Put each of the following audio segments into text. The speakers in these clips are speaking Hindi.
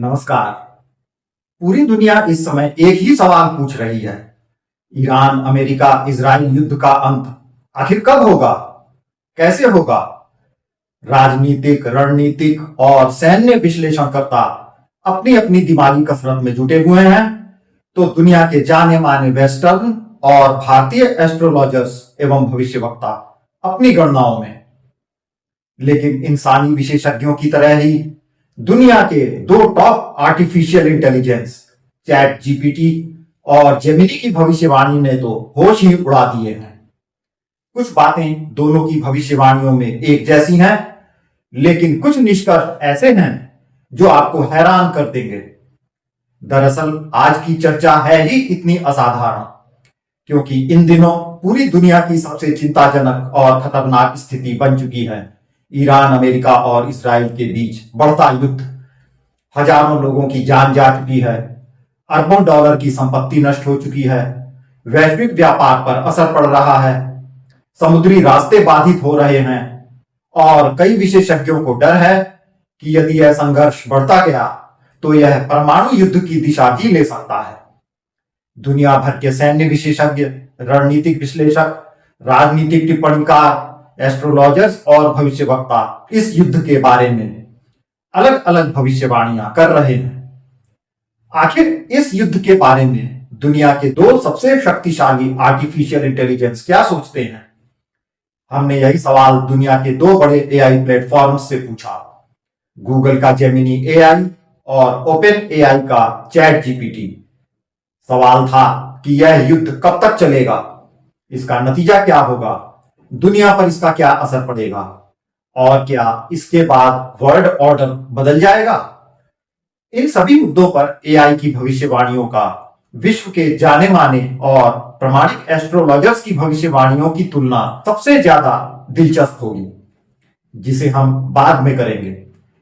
नमस्कार। पूरी दुनिया इस समय एक ही सवाल पूछ रही है, ईरान अमेरिका इजराइल युद्ध का अंत आखिर कब होगा, कैसे होगा। राजनीतिक, रणनीतिक और सैन्य विश्लेषणकर्ता अपनी अपनी दिमागी कसरत में जुटे हुए हैं, तो दुनिया के जाने माने वेस्टर्न और भारतीय एस्ट्रोलॉजर्स एवं भविष्यवक्ता अपनी गणनाओं में। लेकिन इंसानी विशेषज्ञों की तरह ही दुनिया के दो top artificial intelligence chat GPT और जेमिनी की भविष्यवाणी ने तो होश ही उड़ा दिए हैं। कुछ बातें दोनों की भविष्यवाणियों में एक जैसी हैं, लेकिन कुछ निष्कर्ष ऐसे हैं जो आपको हैरान कर देंगे। दरअसल आज की चर्चा है ही इतनी असाधारण क्योंकि इन दिनों पूरी दुनिया की सबसे चिंताजनक और खतरनाक स्थिति बन चुकी है ईरान, अमेरिका और इजराइल के बीच बढ़ता युद्ध। हजारों लोगों की जान जा चुकी है, अरबों डॉलर की संपत्ति नष्ट हो चुकी है, वैश्विक व्यापार पर असर पड़ रहा है, समुद्री रास्ते बाधित हो रहे हैं और कई विशेषज्ञों को डर है कि यदि यह संघर्ष बढ़ता गया तो यह परमाणु युद्ध की दिशा भी ले सकता है। दुनिया भर के सैन्य विशेषज्ञ, रणनीतिक विश्लेषक, राजनीतिक टिप्पणीकार, एस्ट्रोलॉजर्स और भविष्यवक्ता इस युद्ध के बारे में अलग अलग भविष्यवाणियां कर रहे हैं। आखिर इस युद्ध के बारे में दुनिया के दो सबसे शक्तिशाली आर्टिफिशियल इंटेलिजेंस क्या सोचते हैं? हमने यही सवाल दुनिया के दो बड़े एआई प्लेटफॉर्म्स से पूछा, गूगल का जेमिनी एआई और ओपन एआई का चैट जीपीटी। सवाल था कि यह युद्ध कब तक चलेगा, इसका नतीजा क्या होगा, दुनिया पर इसका क्या असर पड़ेगा और क्या इसके बाद वर्ल्ड ऑर्डर बदल जाएगा। इन सभी मुद्दों पर एआई की भविष्यवाणियों का विश्व के जाने माने और प्रामाणिक एस्ट्रोलॉजर्स की भविष्यवाणियों की तुलना सबसे ज्यादा दिलचस्प होगी, जिसे हम बाद में करेंगे।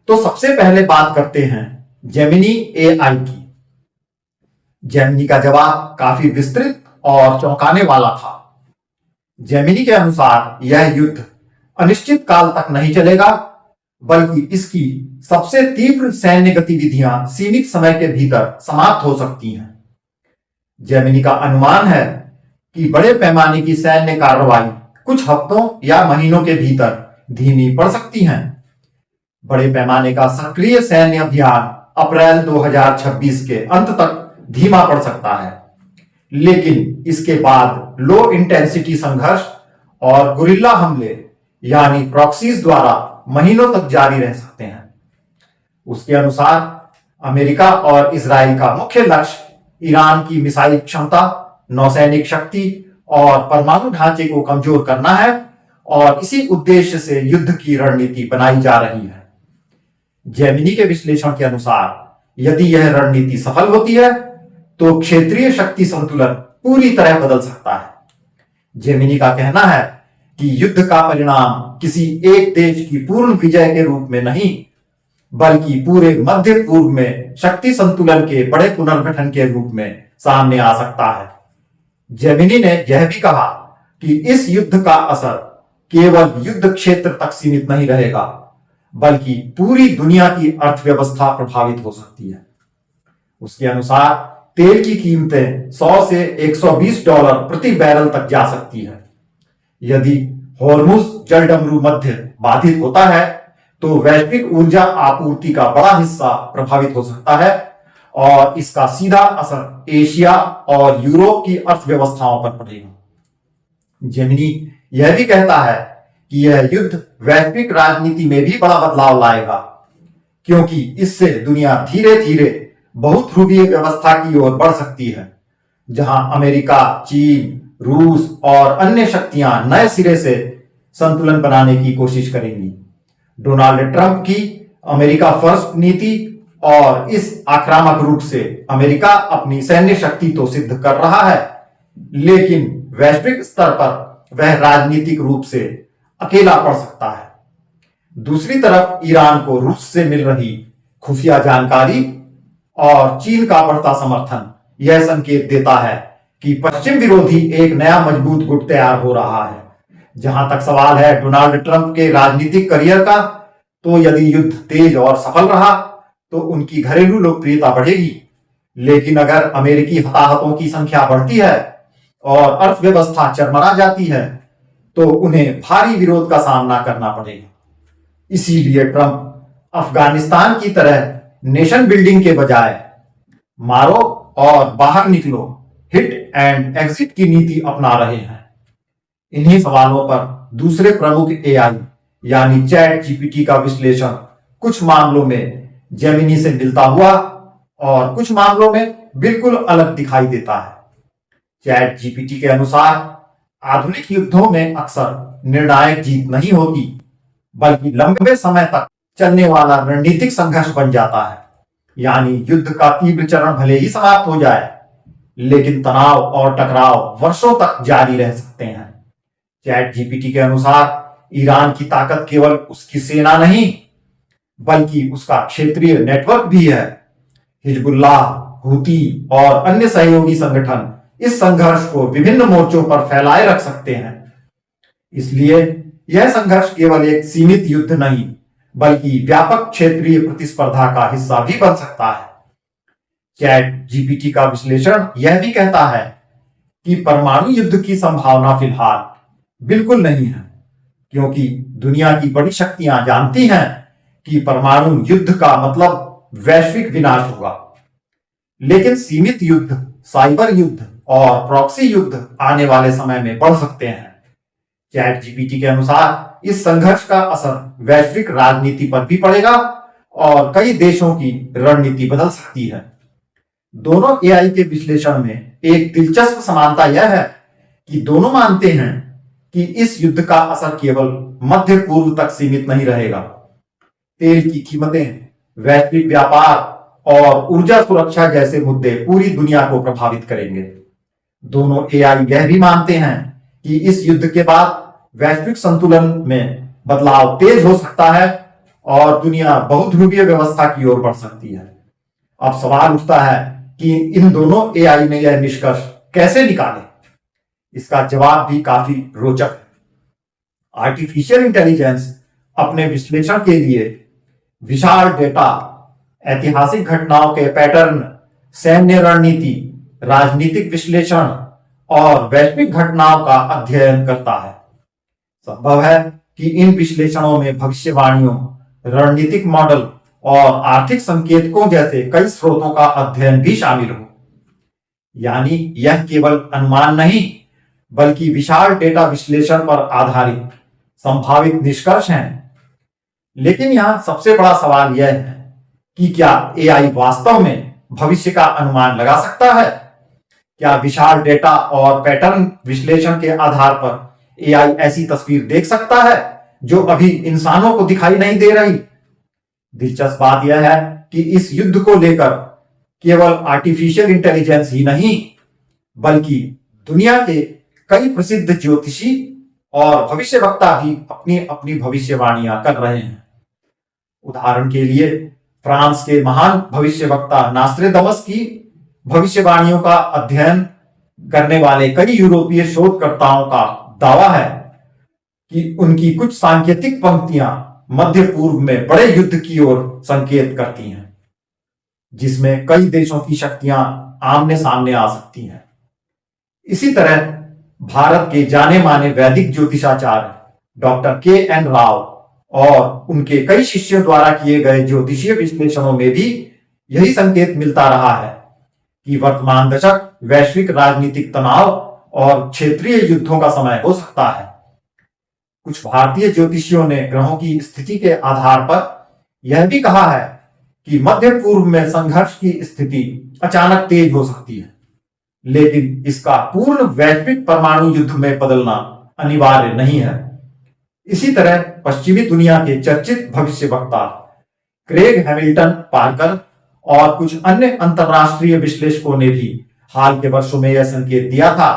तो सबसे पहले बात करते हैं जेमिनी एआई की। जेमिनी का जवाब काफी विस्तृत और चौंकाने वाला था। जेमिनी के अनुसार यह युद्ध अनिश्चित काल तक नहीं चलेगा, बल्कि इसकी सबसे तीव्र सैन्य गतिविधियां सीमित समय के भीतर समाप्त हो सकती हैं। जेमिनी का अनुमान है कि बड़े पैमाने की सैन्य कार्रवाई कुछ हफ्तों या महीनों के भीतर धीमी पड़ सकती हैं। बड़े पैमाने का सक्रिय सैन्य अभियान अप्रैल 2026 के अंत तक धीमा पड़ सकता है, लेकिन इसके बाद लो इंटेंसिटी संघर्ष और गुरिल्ला हमले यानी प्रॉक्सीज द्वारा महीनों तक जारी रह सकते हैं। उसके अनुसार अमेरिका और इजराइल का मुख्य लक्ष्य ईरान की मिसाइल क्षमता, नौसैनिक शक्ति और परमाणु ढांचे को कमजोर करना है और इसी उद्देश्य से युद्ध की रणनीति बनाई जा रही है। जेमिनी के विश्लेषण के अनुसार यदि यह रणनीति सफल होती है तो क्षेत्रीय शक्ति संतुलन पूरी तरह बदल सकता है। जेमिनी का कहना है कि युद्ध का परिणाम किसी एक देश की पूर्ण विजय के रूप में नहीं, बल्कि पूरे मध्य पूर्व में शक्ति संतुलन के बड़े पुनर्गठन के रूप में सामने आ सकता है। जेमिनी ने यह भी कहा कि इस युद्ध का असर केवल युद्ध क्षेत्र तक सीमित नहीं रहेगा, बल्कि पूरी दुनिया की अर्थव्यवस्था प्रभावित हो सकती है। उसके अनुसार तेल की कीमतें 100 से 120 डॉलर प्रति बैरल तक जा सकती है। यदि हॉर्मुज जलडमरू मध्य बाधित होता है तो वैश्विक ऊर्जा आपूर्ति का बड़ा हिस्सा प्रभावित हो सकता है और इसका सीधा असर एशिया और यूरोप की अर्थव्यवस्थाओं पर पड़ेगा। जेमिनी यह भी कहता है कि यह युद्ध वैश्विक राजनीति में भी बड़ा बदलाव लाएगा, क्योंकि इससे दुनिया धीरे धीरे बहुध्रुवीय व्यवस्था की ओर बढ़ सकती है, जहां अमेरिका, चीन, रूस और अन्य शक्तियां नए सिरे से संतुलन बनाने की कोशिश करेंगी। डोनाल्ड ट्रंप की अमेरिका फर्स्ट नीति और इस आक्रामक रूप से अमेरिका अपनी सैन्य शक्ति तो सिद्ध कर रहा है, लेकिन वैश्विक स्तर पर वह राजनीतिक रूप से अकेला पड़ सकता है। दूसरी तरफ ईरान को रूस से मिल रही खुफिया जानकारी और चीन का बढ़ता समर्थन यह संकेत देता है कि पश्चिम विरोधी एक नया मजबूत गुट तैयार हो रहा है। जहां तक सवाल है डोनाल्ड ट्रंप के राजनीतिक करियर का, तो यदि युद्ध तेज और सफल रहा तो उनकी घरेलू लोकप्रियता बढ़ेगी। लेकिन अगर अमेरिकी हताहतों की संख्या बढ़ती है और अर्थव्यवस्था चरमरा जाती है तो उन्हें भारी विरोध का सामना करना पड़ेगा। इसीलिए ट्रंप अफगानिस्तान की तरह नेशन बिल्डिंग के बजाय मारो और बाहर निकलो, हिट एंड एग्जिट की नीति अपना रहे हैं। इन्हीं सवालों पर दूसरे प्रमुख एआई यानी चैट जीपीटी का विश्लेषण कुछ मामलों में जेमिनी से मिलता हुआ और कुछ मामलों में बिल्कुल अलग दिखाई देता है। चैट जीपीटी के अनुसार आधुनिक युद्धों में अक्सर निर्णायक जीत नहीं होती, बल्कि लंबे समय तक चलने वाला रणनीतिक संघर्ष बन जाता है। यानी युद्ध का तीव्र चरण भले ही समाप्त हो जाए, लेकिन तनाव और टकराव वर्षों तक जारी रह सकते हैं। चैट जीपीटी के अनुसार ईरान की ताकत केवल उसकी सेना नहीं, बल्कि उसका क्षेत्रीय नेटवर्क भी है। हिजबुल्लाह, हूती और अन्य सहयोगी संगठन इस संघर्ष को विभिन्न मोर्चों पर फैलाए रख सकते हैं। इसलिए यह संघर्ष केवल एक सीमित युद्ध नहीं, बल्कि व्यापक क्षेत्रीय प्रतिस्पर्धा का हिस्सा भी बन सकता है। चैट जीपीटी का विश्लेषण यह भी कहता है कि परमाणु युद्ध की संभावना फिलहाल बिल्कुल नहीं है, क्योंकि दुनिया की बड़ी शक्तियां जानती हैं कि परमाणु युद्ध का मतलब वैश्विक विनाश होगा। लेकिन सीमित युद्ध, साइबर युद्ध और प्रॉक्सी युद्ध आने वाले समय में बढ़ सकते हैं। चैट जीपीटी के अनुसार इस संघर्ष का असर वैश्विक राजनीति पर भी पड़ेगा और कई देशों की रणनीति बदल सकती है। दोनों एआई के विश्लेषण में एक दिलचस्प समानता यह है कि दोनों मानते हैं कि इस युद्ध का असर केवल मध्य पूर्व तक सीमित नहीं रहेगा। तेल की कीमतें, वैश्विक व्यापार और ऊर्जा सुरक्षा जैसे मुद्दे पूरी दुनिया को प्रभावित करेंगे। दोनों एआई यह भी मानते हैं कि इस युद्ध के बाद वैश्विक संतुलन में बदलाव तेज हो सकता है और दुनिया बहुध्रुवीय व्यवस्था की ओर बढ़ सकती है। अब सवाल उठता है कि इन दोनों एआई ने यह निष्कर्ष कैसे निकाले। इसका जवाब भी काफी रोचक है। आर्टिफिशियल इंटेलिजेंस अपने विश्लेषण के लिए विशाल डेटा, ऐतिहासिक घटनाओं के पैटर्न, सैन्य रणनीति, राजनीतिक विश्लेषण और वैश्विक घटनाओं का अध्ययन करता है। संभव है कि इन विश्लेषणों में भविष्यवाणियों, रणनीतिक मॉडल और आर्थिक संकेतकों जैसे कई स्रोतों का अध्ययन भी शामिल हो। यानी यह केवल अनुमान नहीं, बल्कि विशाल डेटा विश्लेषण पर आधारित संभावित निष्कर्ष हैं। लेकिन यहां सबसे बड़ा सवाल यह है कि क्या एआई वास्तव में भविष्य का अनुमान लगा सकता है? क्या विशाल डेटा और पैटर्न विश्लेषण के आधार पर एआई ऐसी तस्वीर देख सकता है जो अभी इंसानों को दिखाई नहीं दे रही? दिलचस्प बात यह है कि इस युद्ध को लेकर केवल आर्टिफिशियल इंटेलिजेंस ही नहीं, बल्कि दुनिया के कई प्रसिद्ध ज्योतिषी और भविष्यवक्ता भी अपनी अपनी भविष्यवाणियां कर रहे हैं। उदाहरण के लिए फ्रांस के महान भविष्यवक्ता नास्ट्रेदमस की भविष्यवाणियों का अध्ययन करने वाले कई यूरोपीय शोधकर्ताओं का दावा है कि उनकी कुछ सांकेतिक पंक्तियां मध्य पूर्व में बड़े युद्ध की ओर संकेत करती हैं, जिसमें कई देशों की शक्तियां आमने सामने आ सकती हैं। इसी तरह भारत के जाने माने वैदिक ज्योतिषाचार्य डॉक्टर के.एन. राव और उनके कई शिष्यों द्वारा किए गए ज्योतिषीय विश्लेषणों में भी यही संकेत मिलता रहा है कि वर्तमान दशक वैश्विक राजनीतिक तनाव और क्षेत्रीय युद्धों का समय हो सकता है। कुछ भारतीय ज्योतिषियों ने ग्रहों की स्थिति के आधार पर यह भी कहा है कि मध्य पूर्व में संघर्ष की स्थिति अचानक तेज हो सकती है, लेकिन इसका पूर्ण वैश्विक परमाणु युद्ध में बदलना अनिवार्य नहीं है। इसी तरह पश्चिमी दुनिया के चर्चित भविष्यवक्ता क्रेग हैमिल्टन पार्कर और कुछ अन्य अंतरराष्ट्रीय विश्लेषकों ने भी हाल के वर्षों में यह संकेत दिया था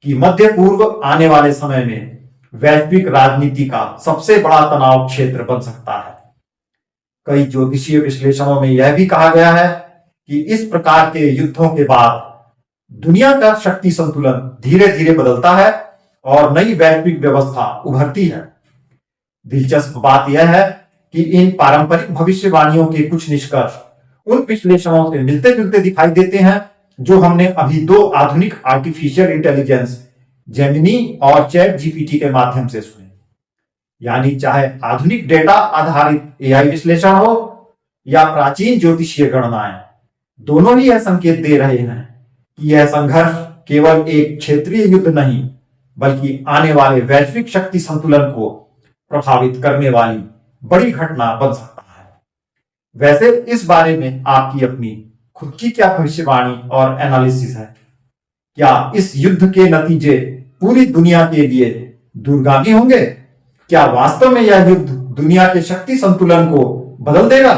कि मध्य पूर्व आने वाले समय में वैश्विक राजनीति का सबसे बड़ा तनाव क्षेत्र बन सकता है। कई ज्योतिषीय विश्लेषणों में यह भी कहा गया है कि इस प्रकार के युद्धों के बाद दुनिया का शक्ति संतुलन धीरे धीरे बदलता है और नई वैश्विक व्यवस्था उभरती है। दिलचस्प बात यह है कि इन पारंपरिक भविष्यवाणियों के कुछ निष्कर्ष उन विश्लेषणों से मिलते जुलते दिखाई देते हैं जो हमने अभी दो आधुनिक आर्टिफिशियल इंटेलिजेंस जेमिनी और चैट जीपीटी के माध्यम से सुने। यानी चाहे आधुनिक डेटा आधारित एआई विश्लेषण हो या प्राचीन ज्योतिषीय गणनाएं, दोनों ही यह संकेत दे रहे हैं कि यह संघर्ष केवल एक क्षेत्रीय युद्ध नहीं बल्कि आने वाले वैश्विक शक्ति संतुलन को प्रभावित करने वाली बड़ी घटना बन सकता है। वैसे इस बारे में आपकी अपनी खुद की क्या भविष्यवाणी और एनालिसिस है? क्या इस युद्ध के नतीजे पूरी दुनिया के लिए दूरगामी होंगे? क्या वास्तव में यह युद्ध दुनिया के शक्ति संतुलन को बदल देगा?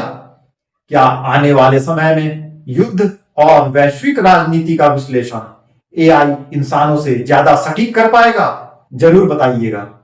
क्या आने वाले समय में युद्ध और वैश्विक राजनीति का विश्लेषण एआई इंसानों से ज्यादा सटीक कर पाएगा? जरूर बताइएगा।